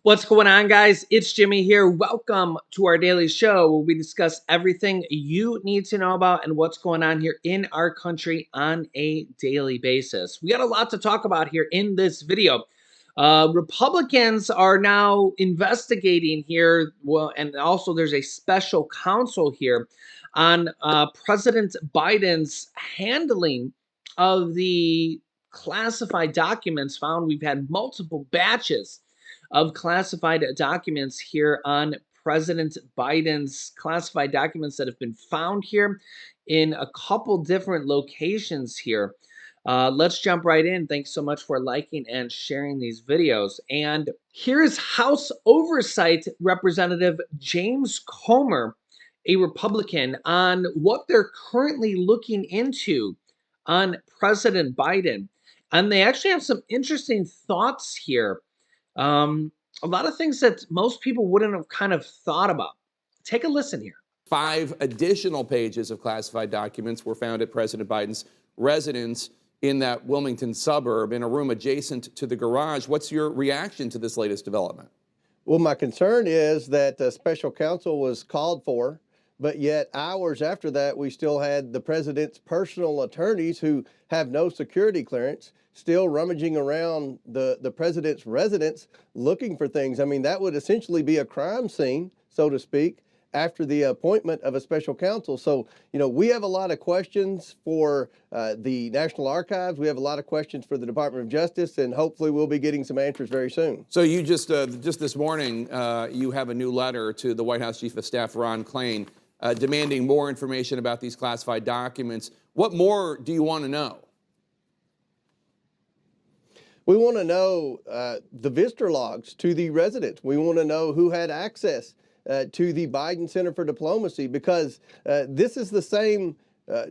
What's going on, guys? It's Jimmy here. Welcome to our daily show where we discuss everything you need to know about and what's going on here in our country on a daily basis. We got a lot to talk about here in this video. Republicans are now investigating here, well, and also there's a special counsel here on President Biden's handling of the classified documents found. We've had multiple batches of classified documents here on President Biden's classified documents that have been found here in a couple different locations here. Let's jump right in. Thanks so much for liking and sharing these videos. And here's House Oversight Representative James Comer, a Republican, on what they're currently looking into on President Biden. And they actually have some interesting thoughts here. A lot of things that most people wouldn't have kind of thought about. Take a listen here. 5 additional pages of classified documents were found at President Biden's residence in that Wilmington suburb in a room adjacent to the garage. What's your reaction to this latest development? Well, my concern is that the special counsel was called for, but yet hours after that, we still had the president's personal attorneys who have no security clearance still rummaging around the president's residence looking for things. I mean, that would essentially be a crime scene, so to speak, after the appointment of a special counsel. So, we have a lot of questions for the National Archives. We have a lot of questions for the Department of Justice, and hopefully we'll be getting some answers very soon. So you just this morning, you have a new letter to the White House Chief of Staff, Ron Klain, demanding more information about these classified documents. What more do you want to know? We want to know the visitor logs to the residents. We want to know who had access to the Biden Center for Diplomacy, because this is the same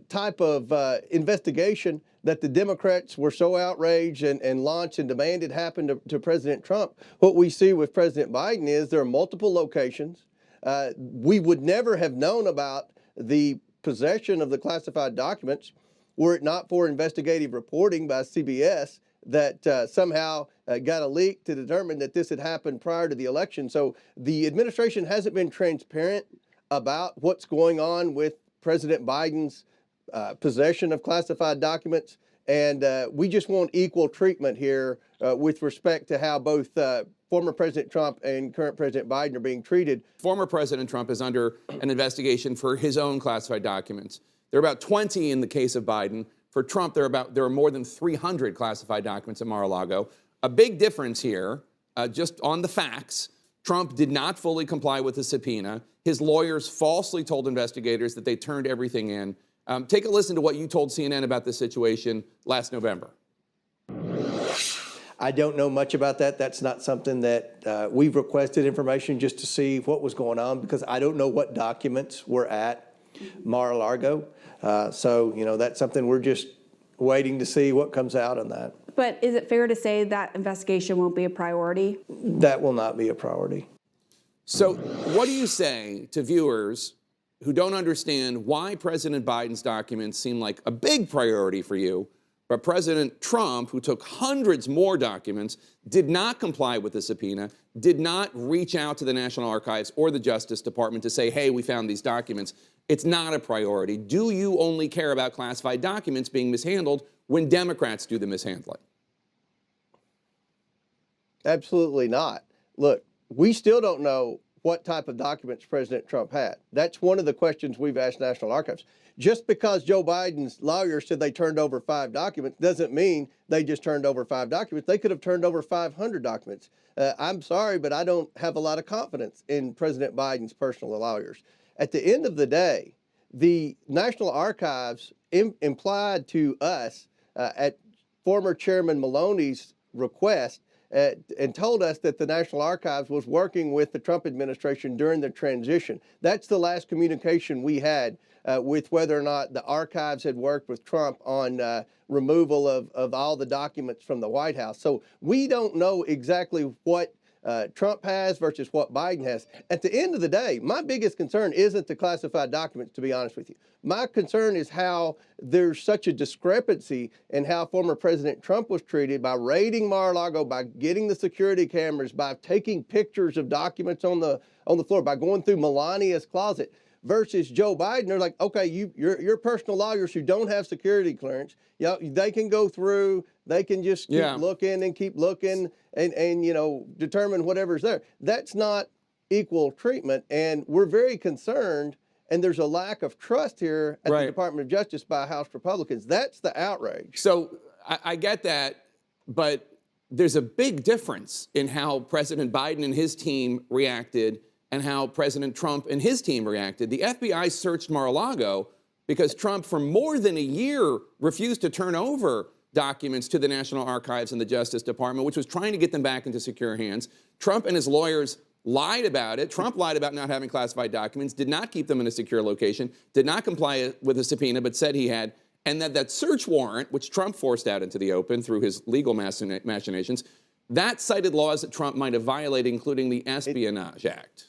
type of investigation that the Democrats were so outraged and launched and demanded happen to President Trump. What we see with President Biden is there are multiple locations. We would never have known about the possession of the classified documents were it not for investigative reporting by CBS that somehow got a leak to determine that this had happened prior to the election. So the administration hasn't been transparent about what's going on with President Biden's possession of classified documents. And we just want equal treatment here with respect to how both former President Trump and current President Biden are being treated. Former President Trump is under an investigation for his own classified documents. There are about 20 in the case of Biden. For Trump, there are more than 300 classified documents at Mar-a-Lago. A big difference here, just on the facts, Trump did not fully comply with the subpoena. His lawyers falsely told investigators that they turned everything in. Take a listen to what you told CNN about this situation last November. I don't know much about that. That's not something that we've requested information just to see what was going on, because I don't know what documents were at Mar-a-Lago. So, that's something we're just waiting to see what comes out on that. But is it fair to say that investigation won't be a priority? That will not be a priority. So what do you say to viewers who don't understand why President Biden's documents seem like a big priority for you, but President Trump, who took hundreds more documents, did not comply with the subpoena, did not reach out to the National Archives or the Justice Department to say, hey, we found these documents? It's not a priority. Do you only care about classified documents being mishandled when Democrats do the mishandling? Absolutely not. Look, we still don't know what type of documents President Trump had. That's one of the questions we've asked National Archives. Just because Joe Biden's lawyers said they turned over 5 documents doesn't mean they just turned over 5 documents. They could have turned over 500 documents. I'm sorry, but I don't have a lot of confidence in President Biden's personal lawyers. At the end of the day, the National Archives implied to us at former Chairman Maloney's request and told us that the National Archives was working with the Trump administration during the transition. That's the last communication we had with whether or not the archives had worked with Trump on removal of all the documents from the White House. So we don't know exactly what Trump has versus what Biden has. At the end of the day, my biggest concern isn't the classified documents, to be honest with you. My concern is how there's such a discrepancy in how former President Trump was treated by raiding Mar-a-Lago, by getting the security cameras, by taking pictures of documents on the floor, by going through Melania's closet, versus Joe Biden. They're like, okay, your personal lawyers who don't have security clearance, they can go through, they can just keep looking and keep looking and determine whatever's there. That's not equal treatment, and we're very concerned. And there's a lack of trust here at the Department of Justice by House Republicans. That's the outrage. So I get that, but there's a big difference in how President Biden and his team reacted and how President Trump and his team reacted. The FBI searched Mar-a-Lago because Trump, for more than a year, refused to turn over documents to the National Archives and the Justice Department, which was trying to get them back into secure hands. Trump and his lawyers lied about it. Trump lied about not having classified documents, did not keep them in a secure location, did not comply with a subpoena, but said he had. And that search warrant, which Trump forced out into the open through his legal machinations, that cited laws that Trump might have violated, including the Espionage Act.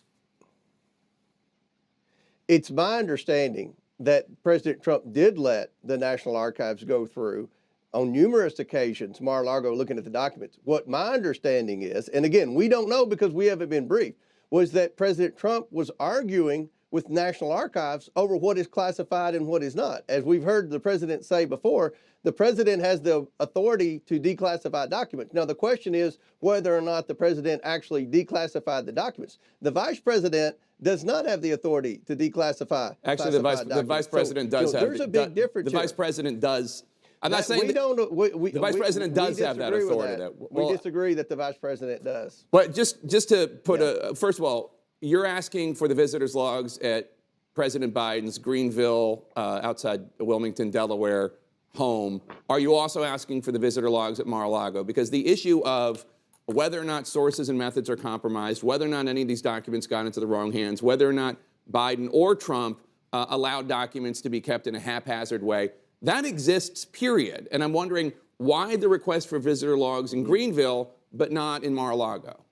It's my understanding that President Trump did let the National Archives go through on numerous occasions, Mar-a-Lago, looking at the documents. What my understanding is, and again, we don't know because we haven't been briefed, was that President Trump was arguing with National Archives over what is classified and what is not. As we've heard the president say before, the president has the authority to declassify documents. Now, the question is whether or not the president actually declassified the documents. The vice president does not have the authority to declassify. Actually, the vice president does have. There's a big difference. The vice president does. I'm not saying the vice president does have that authority. We disagree that the vice president does. But just to put first of all, you're asking for the visitors' logs at President Biden's Greenville, outside Wilmington, Delaware home. Are you also asking for the visitor logs at Mar-a-Lago? Because the issue of whether or not sources and methods are compromised, whether or not any of these documents got into the wrong hands, whether or not Biden or Trump allowed documents to be kept in a haphazard way, that exists, period. And I'm wondering why the request for visitor logs in Greenville, but not in Mar-a-Lago?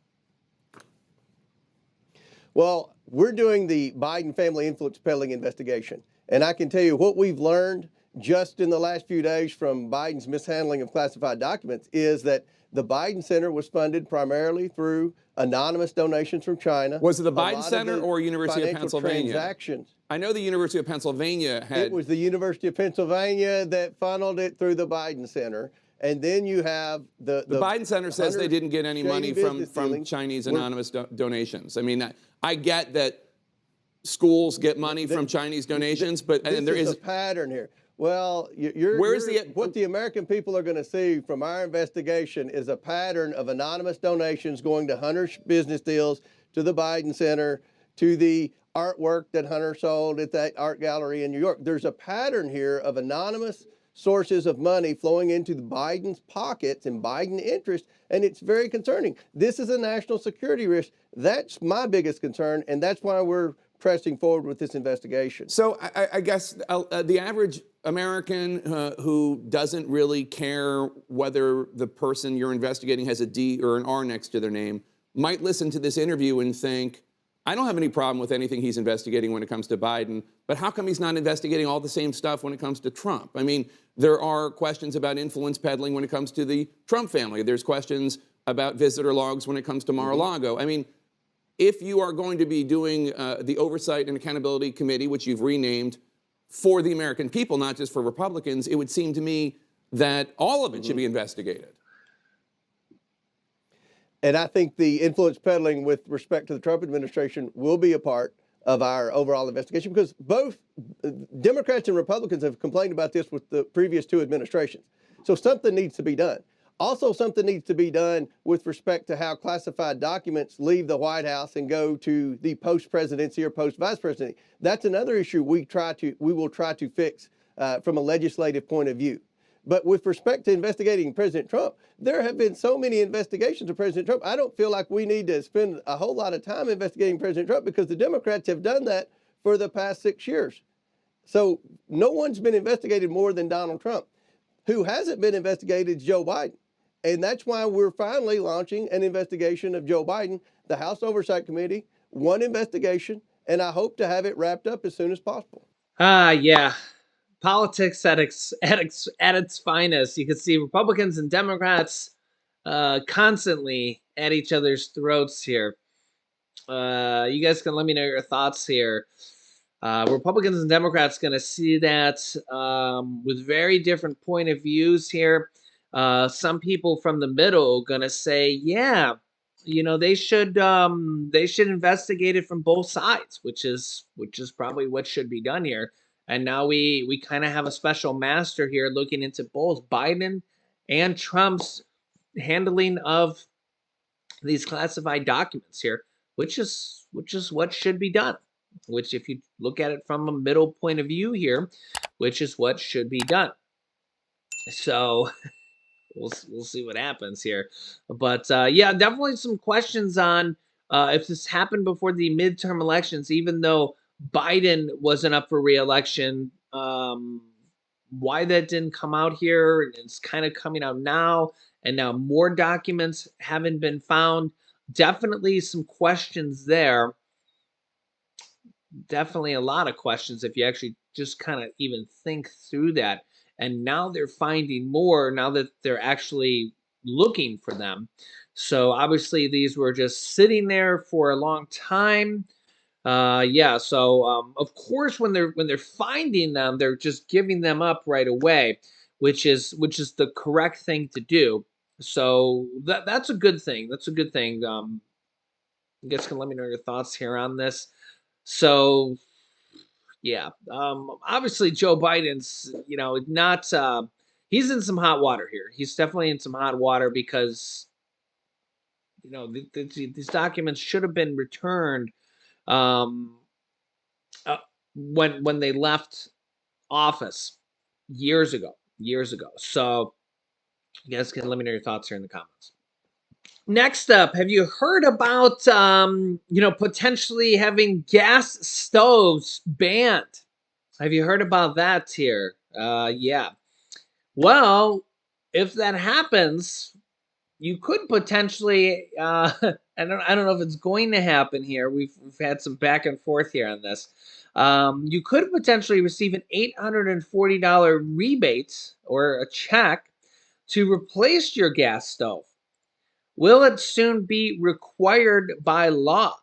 Well, we're doing the Biden family influence peddling investigation. And I can tell you what we've learned just in the last few days from Biden's mishandling of classified documents is that the Biden Center was funded primarily through anonymous donations from China. Was it the Biden Center or University of Pennsylvania? Transactions. I know the University of Pennsylvania had. It was the University of Pennsylvania that funneled it through the Biden Center. And then you have the Biden Center says they didn't get any money from Chinese anonymous donations. I mean, I get that schools get money from Chinese donations, but and there is a pattern here. Well, what the American people are going to see from our investigation is a pattern of anonymous donations going to Hunter's business deals, to the Biden Center, to the artwork that Hunter sold at that art gallery in New York. There's a pattern here of anonymous sources of money flowing into the Biden's pockets and Biden interests, and it's very concerning. This is a national security risk. That's my biggest concern, and that's why we're pressing forward with this investigation. So I guess the average American who doesn't really care whether the person you're investigating has a D or an R next to their name might listen to this interview and think, I don't have any problem with anything he's investigating when it comes to Biden, but how come he's not investigating all the same stuff when it comes to Trump? I mean, there are questions about influence peddling when it comes to the Trump family. There's questions about visitor logs when it comes to Mar-a-Lago. I mean, if you are going to be doing the Oversight and Accountability Committee, which you've renamed, for the American people, not just for Republicans, it would seem to me that all of it should be investigated. And I think the influence peddling with respect to the Trump administration will be a part of our overall investigation because both Democrats and Republicans have complained about this with the previous two administrations. So something needs to be done. Also, something needs to be done with respect to how classified documents leave the White House and go to the post-presidency or post-vice presidency. That's another issue we will try to fix from a legislative point of view. But with respect to investigating President Trump, there have been so many investigations of President Trump. I don't feel like we need to spend a whole lot of time investigating President Trump because the Democrats have done that for the past 6 years. So no one's been investigated more than Donald Trump. Who hasn't been investigated is Joe Biden. And that's why we're finally launching an investigation of Joe Biden. The House Oversight Committee, one investigation, and I hope to have it wrapped up as soon as possible. Yeah. Politics at its finest. You can see Republicans and Democrats constantly at each other's throats here. You guys can let me know your thoughts here. Republicans and Democrats going to see that with very different point of views here. Some people from the middle going to say, yeah, they should investigate it from both sides, which is probably what should be done here. And now we kind of have a special master here looking into both Biden and Trump's handling of these classified documents here, which is what should be done. Which, if you look at it from a middle point of view here, which is what should be done. So we'll see what happens here. But yeah, definitely some questions on if this happened before the midterm elections, even though Biden wasn't up for re-election. Why that didn't come out here? It's kind of coming out now, and now more documents haven't been found. Definitely some questions there. Definitely a lot of questions if you actually just kind of even think through that. And now they're finding more now that they're actually looking for them. So obviously these were just sitting there for a long time. Yeah, so of course when they're finding them, they're just giving them up right away, which is the correct thing to do. So that's a good thing. That's a good thing. You guys can let me know your thoughts here on this. So yeah, obviously Joe Biden's, not he's in some hot water here. He's definitely in some hot water because these documents should have been returned um, when they left office years ago. So you guys can let me know your thoughts here in the comments. Next up, have you heard about potentially having gas stoves banned? Have you heard about that here? Yeah. Well, if that happens, you could potentially. I don't know if it's going to happen here. We've had some back and forth here on this. You could potentially receive an $840 rebate or a check to replace your gas stove. Will it soon be required by law?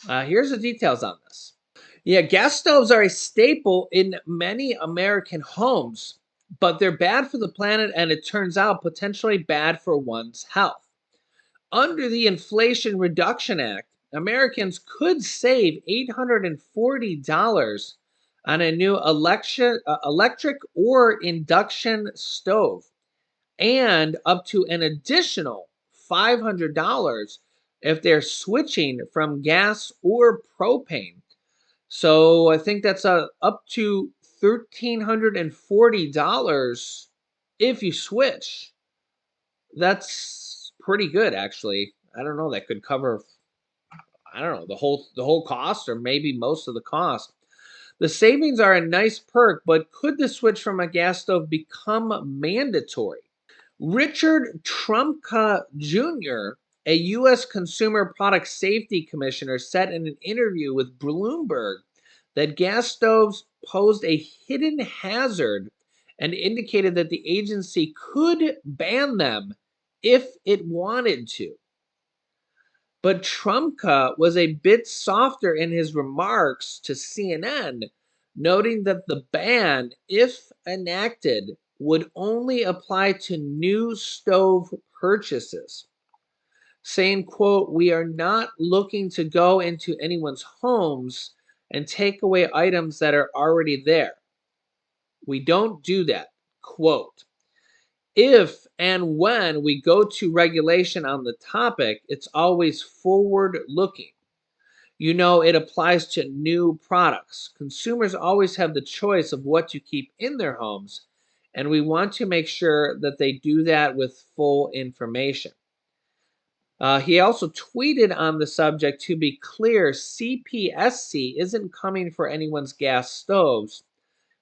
Here's the details on this. Yeah, gas stoves are a staple in many American homes, but they're bad for the planet and it turns out potentially bad for one's health. Under the Inflation Reduction Act, Americans could save $840 on a new electric or induction stove, and up to an additional $500 if they're switching from gas or propane. So I think that's up to $1,340 if you switch. That's pretty good, actually. I don't know. That could cover, I don't know, the whole cost or maybe most of the cost. The savings are a nice perk, but could the switch from a gas stove become mandatory? Richard Trumka Jr., a U.S. Consumer Product Safety Commissioner, said in an interview with Bloomberg that gas stoves posed a hidden hazard and indicated that the agency could ban them if it wanted to. But Trumka was a bit softer in his remarks to CNN, noting that the ban, if enacted, would only apply to new stove purchases, saying, quote, "We are not looking to go into anyone's homes and take away items that are already there. We don't do that," quote. If and when we go to regulation on the topic, it's always forward looking. It applies to new products. Consumers always have the choice of what to keep in their homes, and we want to make sure that they do that with full information. He also tweeted on the subject, "To be clear, CPSC isn't coming for anyone's gas stoves.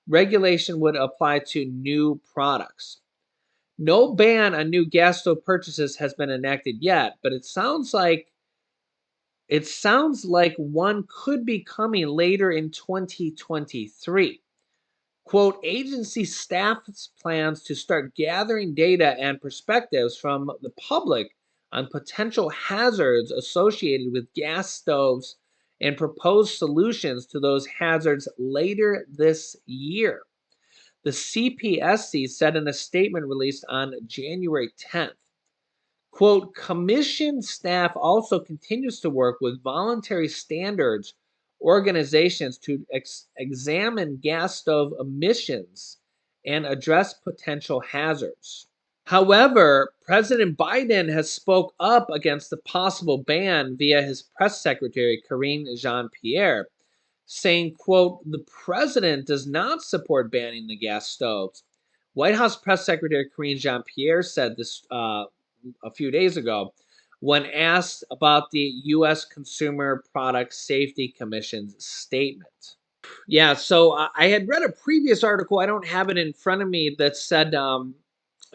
Regulation would apply to new products." No ban on new gas stove purchases has been enacted yet, but it sounds like one could be coming later in 2023. Quote, agency staff's plans to start gathering data and perspectives from the public on potential hazards associated with gas stoves and propose solutions to those hazards later this year. The CPSC said in a statement released on January 10th. Quote, commission staff also continues to work with voluntary standards organizations to examine gas stove emissions and address potential hazards. However, President Biden has spoke up against the possible ban via his press secretary, Karine Jean-Pierre, saying, quote, the president does not support banning the gas stoves. White House Press Secretary Karine Jean-Pierre said this a few days ago when asked about the U.S. Consumer Product Safety Commission's statement. Yeah, so I had read a previous article, I don't have it in front of me, that said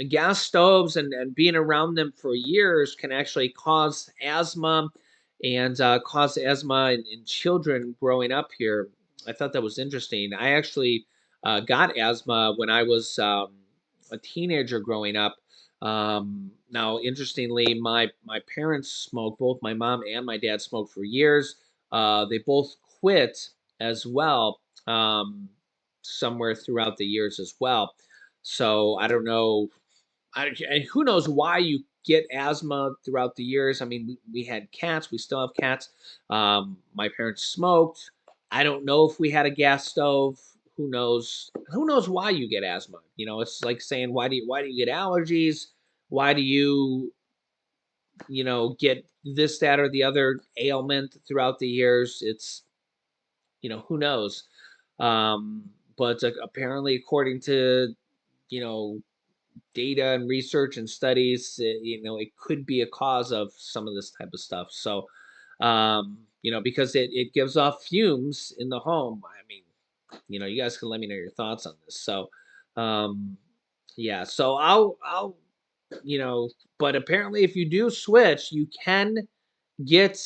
gas stoves and being around them for years can actually cause asthma and cause asthma in children growing up here. I thought that was interesting. I actually got asthma when I was a teenager growing up. Now, interestingly, my parents smoked. Both my mom and my dad smoked for years. They both quit as well, somewhere throughout the years as well. So I don't know. And who knows why you get asthma throughout the years. I mean, we had cats. We still have cats. My parents smoked. I don't know if we had a gas stove. Who knows? Who knows why you get asthma? You know, it's like saying why do you get allergies? Why do get this, that, or the other ailment throughout the years? It's who knows? But apparently, according to you know data and research and studies, it could be a cause of some of this type of stuff. So, because it gives off fumes in the home. I mean, you guys can let me know your thoughts on this. So, yeah. So I'll, you know, but apparently, if you do switch, you can get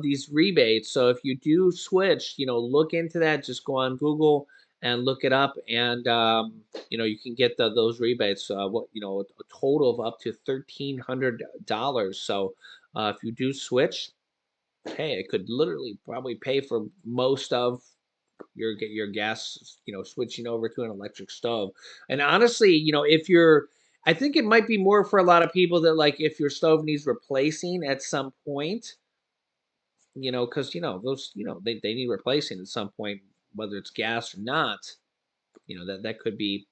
these rebates. So if you do switch, look into that. Just go on Google and look it up, and you can get those rebates. A total of up to $1,300. So if you do switch, hey, it could literally probably pay for most of your gas. Switching over to an electric stove. And honestly, if you're I think it might be more for a lot of people that, like, if your stove needs replacing at some point, because those, they need replacing at some point, whether it's gas or not. That could be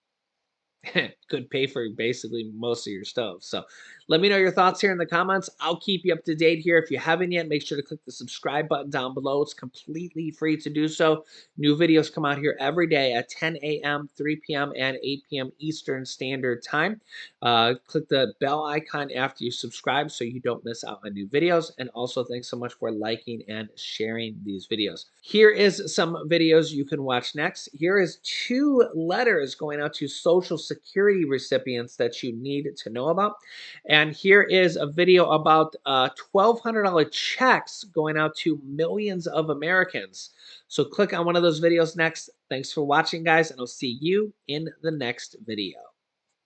could pay for basically most of your stove. So let me know your thoughts here in the comments. I'll keep you up to date here. If you haven't yet, make sure to click the subscribe button down below. It's completely free to do so. New videos come out here every day at 10 a.m., 3 p.m., and 8 p.m. Eastern Standard Time. Click the bell icon after you subscribe so you don't miss out on new videos. And also, thanks so much for liking and sharing these videos. Here is some videos you can watch next. Here is 2 letters going out to Social Security recipients that you need to know about. And here is a video about $1,200 checks going out to millions of Americans. So click on one of those videos next. Thanks for watching, guys, and I'll see you in the next video.